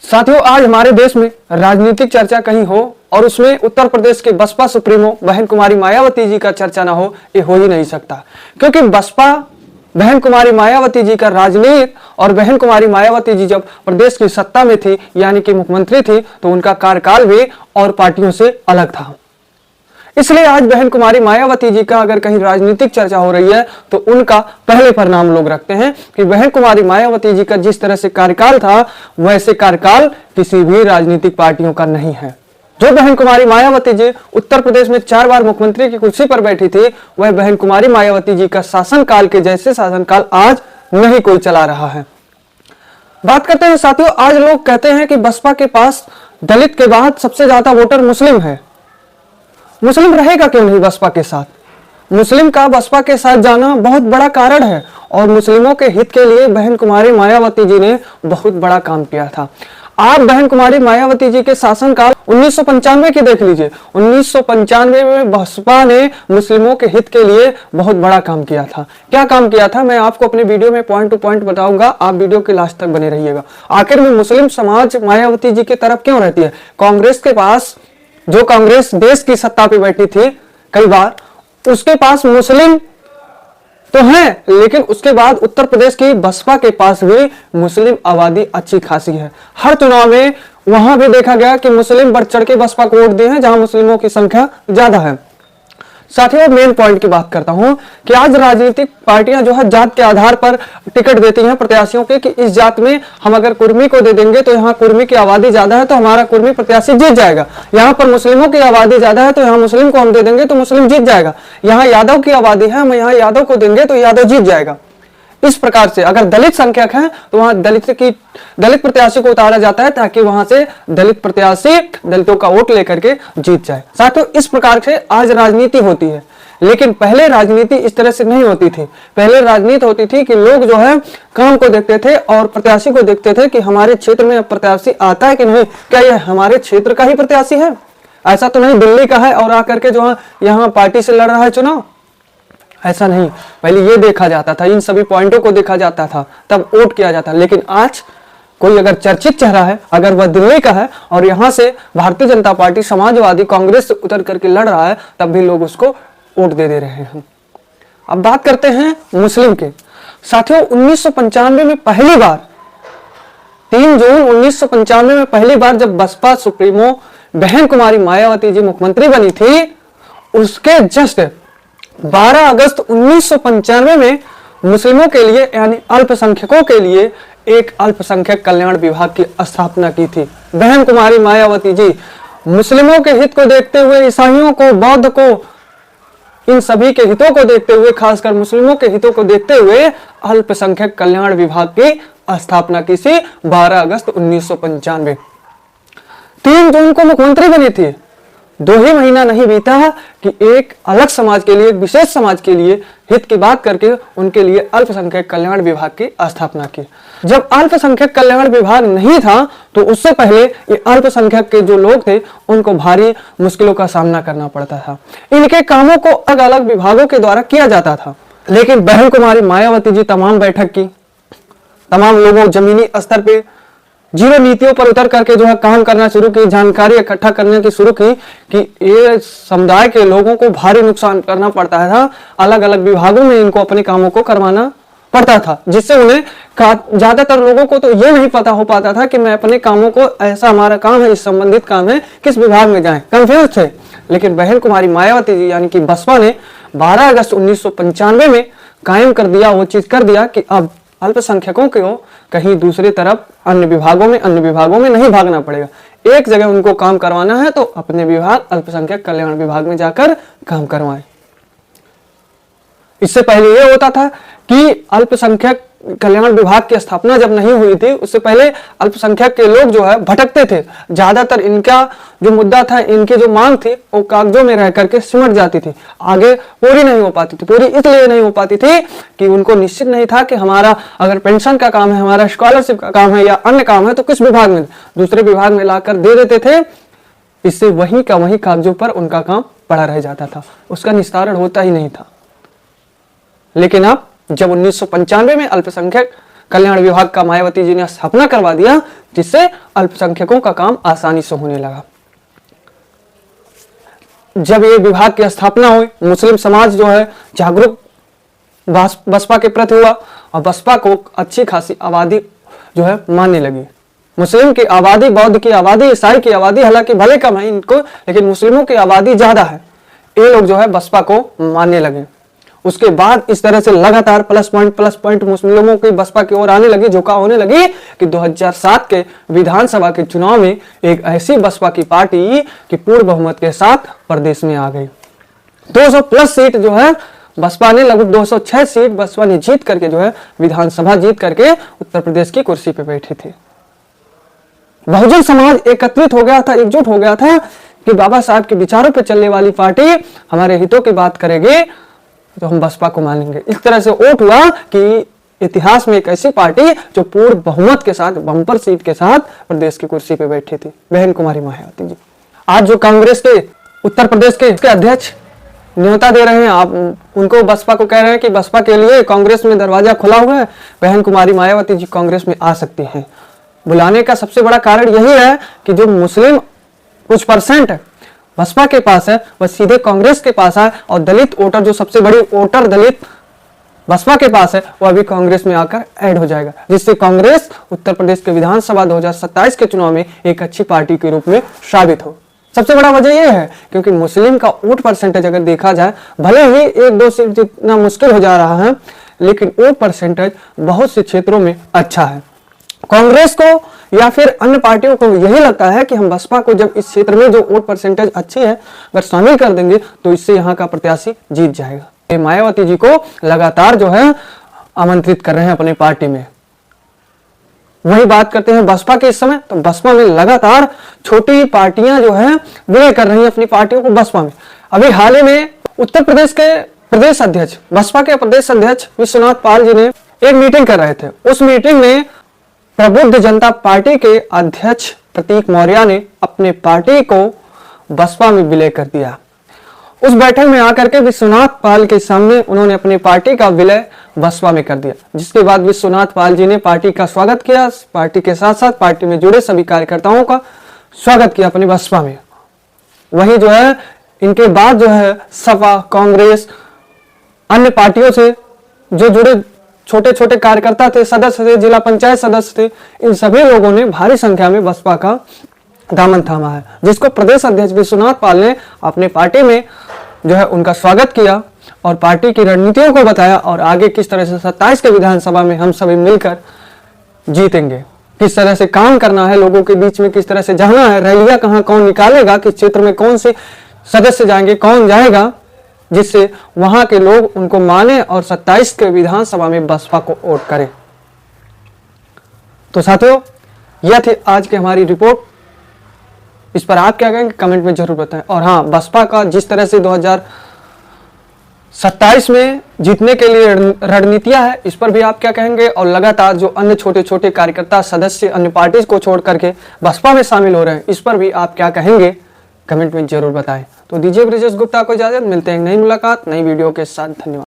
साथियों, आज हमारे देश में राजनीतिक चर्चा कहीं हो और उसमें उत्तर प्रदेश के बसपा सुप्रीमो बहन कुमारी मायावती जी का चर्चा ना हो, ये हो ही नहीं सकता। क्योंकि बसपा बहन कुमारी मायावती जी का राजनीति और बहन कुमारी मायावती जी जब प्रदेश की सत्ता में थी, यानी कि मुख्यमंत्री थी, तो उनका कार्यकाल भी और पार्टियों से अलग था। इसलिए आज बहन कुमारी मायावती जी का अगर कहीं राजनीतिक चर्चा हो रही है तो उनका पहले पर नाम लोग रखते हैं कि बहन कुमारी मायावती जी का जिस तरह से कार्यकाल था वैसे कार्यकाल किसी भी राजनीतिक पार्टियों का नहीं है। जो बहन कुमारी मायावती जी उत्तर प्रदेश में 4 बार मुख्यमंत्री की कुर्सी पर बैठी थी, वह बहन कुमारी मायावती जी का शासनकाल के जैसे शासनकाल आज नहीं कोई चला रहा है। बात करते हैं साथियों, आज लोग कहते हैं कि बसपा के पास दलित के बाद सबसे ज्यादा वोटर मुस्लिम है। मुस्लिम रहेगा क्यों नहीं बसपा के साथ? मुस्लिम का बसपा के साथ जाना बहुत बड़ा कारण है और मुस्लिमों के हित के लिए बहन कुमारी मायावती जी ने बहुत बड़ा काम किया था। आप बहन कुमारी मायावती जी के शासनकाल 1995 की देख लीजिए। 1995 में बसपा ने मुस्लिमों के हित के लिए बहुत बड़ा काम किया था। क्या काम किया था मैं आपको अपने वीडियो में पॉइंट टू पॉइंट बताऊंगा, आप वीडियो के लास्ट तक बने रहिएगा। आखिर में मुस्लिम समाज मायावती जी की तरफ क्यों रहती है? कांग्रेस के पास, जो कांग्रेस देश की सत्ता पे बैठी थी कई बार, उसके पास मुस्लिम तो हैं, लेकिन उसके बाद उत्तर प्रदेश की बसपा के पास भी मुस्लिम आबादी अच्छी खासी है। हर चुनाव में वहां भी देखा गया कि मुस्लिम बढ़ चढ़ के बसपा को वोट दिए हैं जहां मुस्लिमों की संख्या ज्यादा है। साथियों, मेन पॉइंट की बात करता हूं कि आज राजनीतिक पार्टियां जो है जात के आधार पर टिकट देती हैं प्रत्याशियों के कि इस जात में हम अगर कुर्मी को दे देंगे तो यहाँ कुर्मी की आबादी ज्यादा है तो हमारा कुर्मी प्रत्याशी जीत जाएगा। यहाँ पर मुस्लिमों की आबादी ज्यादा है तो यहाँ मुस्लिम को हम दे देंगे तो मुस्लिम जीत जाएगा। यहाँ यादव की आबादी है, हम यहाँ यादव को देंगे तो यादव जीत जाएगा। इस प्रकार से अगर दलित संख्यक है तो वहां दलित प्रत्याशी को उतारा जाता है ताकि वहां से दलित प्रत्याशी दलितों का वोट लेकर के जीत जाए। साथियों, इस प्रकार से आज राजनीति होती है, लेकिन पहले राजनीति इस तरह से नहीं होती थी। पहले राजनीति होती थी कि लोग जो है काम को देखते थे और प्रत्याशी को देखते थे कि हमारे क्षेत्र में प्रत्याशी आता है कि नहीं, क्या यह हमारे क्षेत्र का ही प्रत्याशी है, ऐसा तो नहीं दिल्ली का है और आकर के जो है यहाँ पार्टी से लड़ रहा है चुनाव। ऐसा नहीं, पहले ये देखा जाता था, इन सभी पॉइंटों को देखा जाता था, तब वोट किया जाता। लेकिन आज कोई अगर चर्चित चेहरा है, अगर वह दिल्ली का है और यहां से भारतीय जनता पार्टी, समाजवादी, कांग्रेस से उतर करके लड़ रहा है, तब भी लोग उसको वोट दे रहे हैं। अब बात करते हैं मुस्लिम के। साथियों, 1995 में पहली बार 3 जून 1995 में पहली बार जब बसपा सुप्रीमो बहन कुमारी मायावती जी मुख्यमंत्री बनी थी, उसके जस्ट 12 अगस्त 1995 में मुस्लिमों के लिए यानी अल्पसंख्यकों के लिए एक अल्पसंख्यक कल्याण विभाग की स्थापना की थी। बहन कुमारी मायावती जी मुस्लिमों के हित को देखते हुए, ईसाइयों को, बौद्ध को, इन सभी के हितों को देखते हुए, खासकर मुस्लिमों के हितों को देखते हुए अल्पसंख्यक कल्याण विभाग की स्थापना की थी 12 अगस्त 1995। 3 जून को मुख्यमंत्री बनी थी। 2 ही महीना नहीं बीता कि एक अलग समाज के लिए, एक विशेष समाज के लिए हित की बात करके उनके लिए अल्पसंख्यक कल्याण विभाग की स्थापना की। जब अल्पसंख्यक कल्याण विभाग नहीं था तो उससे पहले ये अल्पसंख्यक के जो लोग थे उनको भारी मुश्किलों का सामना करना पड़ता था। इनके कामों को अलग अलग विभागों के द्वारा किया जाता था। लेकिन बहन कुमारी मायावती जी तमाम बैठक की, तमाम लोगों जमीनी स्तर पे जीरो नीतियों पर उतर करके जो है काम करना शुरू की, जानकारी इकट्ठा करने की शुरू की कि ये समुदाय के लोगों को भारी नुकसान करना पड़ता था। अलग अलग विभागों में इनको अपने कामों को करवाना पड़ता था, जिससे उन्हें ज्यादातर लोगों को तो ये नहीं पता हो पाता था कि मैं अपने कामों को, ऐसा हमारा काम है, इस संबंधित काम है, किस विभाग में जाएं, कंफ्यूज थे। लेकिन बहन कुमारी मायावती जी यानी कि बसपा ने 12 अगस्त 1995 में कायम कर दिया, वो चीज कर दिया कि अब अल्पसंख्यकों को कहीं दूसरी तरफ अन्य विभागों में नहीं भागना पड़ेगा। एक जगह उनको काम करवाना है तो अपने विभाग अल्पसंख्यक कल्याण विभाग में जाकर काम करवाएं। इससे पहले यह होता था कि अल्पसंख्यक कल्याण विभाग की स्थापना जब नहीं हुई थी, उससे पहले अल्पसंख्यक के लोग जो है भटकते थे। ज्यादातर इनका जो मुद्दा था, इनकी जो मांग थी, वो कागजों में रह करके सिमट जाती थी, आगे पूरी नहीं हो पाती थी। पूरी इसलिए नहीं हो पाती थी कि उनको निश्चित नहीं था कि हमारा अगर पेंशन का काम है, हमारा स्कॉलरशिप का काम है या अन्य काम है तो किस विभाग में, दूसरे विभाग में लाकर दे देते थे। इससे वहीं का वहीं कागजों पर उनका काम पड़ा रह जाता था, उसका निस्तारण होता ही नहीं था। लेकिन अब जब 1995 में अल्पसंख्यक कल्याण विभाग का मायावती जी ने स्थापना करवा दिया, जिससे अल्पसंख्यकों का काम आसानी से होने लगा। जब ये विभाग की स्थापना हुई, मुस्लिम समाज जो है जागरूक बसपा के प्रति हुआ और बसपा को अच्छी खासी आबादी जो है मानने लगी। मुस्लिम की आबादी, बौद्ध की आबादी, ईसाई की आबादी हालांकि भले कम है इनको, लेकिन मुस्लिमों की आबादी ज्यादा है। ये लोग जो है बसपा को मानने लगे। उसके बाद इस तरह से लगातार प्लस पॉइंट मुस्लिमों की बसपा की ओर आने लगी, झुकाव होने लगी कि 2007 के विधानसभा के चुनाव में एक ऐसी बसपा की पार्टी की पूर्ण बहुमत के साथ प्रदेश में आ गई। 200 प्लस सीट जो है बसपा ने, लगभग 206 सीट बसपा ने जीत करके जो है विधानसभा जीत करके उत्तर प्रदेश की कुर्सी पे बैठी थी। बहुजन समाज एकत्रित हो गया था, एकजुट हो गया था कि बाबा साहब के विचारों पे चलने वाली पार्टी हमारे हितों की बात करेगी तो हम बसपा को मानेंगे। इस तरह से वोट हुआ कि इतिहास में एक ऐसी पार्टी जो पूर्ण बहुमत के साथ, बम्पर सीट के साथ प्रदेश की कुर्सी पे बैठी थी, बहन कुमारी मायावती जी। आज जो कांग्रेस के उत्तर प्रदेश के अध्यक्ष न्योता दे रहे हैं, आप उनको बसपा को कह रहे हैं कि बसपा के लिए कांग्रेस में दरवाजा खुला हुआ है, बहन कुमारी मायावती जी कांग्रेस में आ सकती हैं। बुलाने का सबसे बड़ा कारण यही है कि जो मुस्लिम कुछ परसेंट बसपा के पास है वह सीधे कांग्रेस के पास है, और दलित वोटर, जो सबसे बड़ी वोटर दलित बसपा के पास है, वह अभी कांग्रेस में आकर ऐड हो जाएगा, जिससे कांग्रेस उत्तर प्रदेश के विधानसभा 2027 के चुनाव में एक अच्छी पार्टी के रूप में साबित हो। सबसे बड़ा वजह यह है क्योंकि मुस्लिम का वोट परसेंटेज अगर देखा जाए, भले ही 1-2 सीट जितना मुश्किल हो जा रहा है, लेकिन वोट परसेंटेज बहुत से क्षेत्रों में अच्छा है। कांग्रेस को या फिर अन्य पार्टियों को यही लगता है कि हम बसपा को जब इस क्षेत्र में जो वोट परसेंटेज अच्छी है अगर शामिल कर देंगे तो इससे यहाँ का प्रत्याशी जीत जाएगा। ये मायावती जी को लगातार जो है आमंत्रित कर रहे हैं अपने पार्टी में। वही बात करते हैं बसपा के इस समय, तो बसपा में लगातार छोटी पार्टियां जो है विलय कर रही हैं अपनी पार्टियों को बसपा में। अभी हाल ही में उत्तर प्रदेश के प्रदेश अध्यक्ष, बसपा के प्रदेश अध्यक्ष विश्वनाथ पाल जी ने एक मीटिंग कर रहे थे। उस मीटिंग में प्रबुद्ध जनता पार्टी के अध्यक्ष प्रतीक मौर्य ने अपने पार्टी को बसपा में विलय कर दिया। उस बैठक में आकर के विश्वनाथ पाल के सामने उन्होंने अपनी पार्टी का विलय बसपा में कर दिया, जिसके बाद विश्वनाथ पाल जी ने पार्टी का स्वागत किया, पार्टी के साथ साथ पार्टी में जुड़े सभी कार्यकर्ताओं का स्वागत किया अपनी बसपा में। वही जो है इनके बाद जो है सपा, कांग्रेस, अन्य पार्टियों से जो जुड़े छोटे छोटे कार्यकर्ता थे, सदस्य थे, जिला पंचायत सदस्य थे, इन सभी लोगों ने भारी संख्या में बसपा का दामन थामा है, जिसको प्रदेश अध्यक्ष विश्वनाथ पाल ने अपने पार्टी में जो है उनका स्वागत किया और पार्टी की रणनीतियों को बताया और आगे किस तरह से 27 के विधानसभा में हम सभी मिलकर जीतेंगे, किस तरह से काम करना है, लोगों के बीच में किस तरह से जाना है, रैलियां कहां कौन निकालेगा, किस क्षेत्र में कौन से सदस्य जाएंगे, कौन जाएगा, जिससे वहां के लोग उनको माने और 27 के विधानसभा में बसपा को वोट करें। तो साथियों, यह थी आज की हमारी रिपोर्ट। इस पर आप क्या कहेंगे कमेंट में जरूर बताएं। और हाँ, बसपा का जिस तरह से 2027 में जीतने के लिए रणनीतियां है, इस पर भी आप क्या कहेंगे, और लगातार जो अन्य छोटे छोटे कार्यकर्ता सदस्य अन्य पार्टी को छोड़ करके बसपा में शामिल हो रहे हैं, इस पर भी आप क्या कहेंगे कमेंट में जरूर बताएं। तो दीजिए ब्रिजेश गुप्ता को इजाजत, मिलते हैं नई मुलाकात नई वीडियो के साथ। धन्यवाद।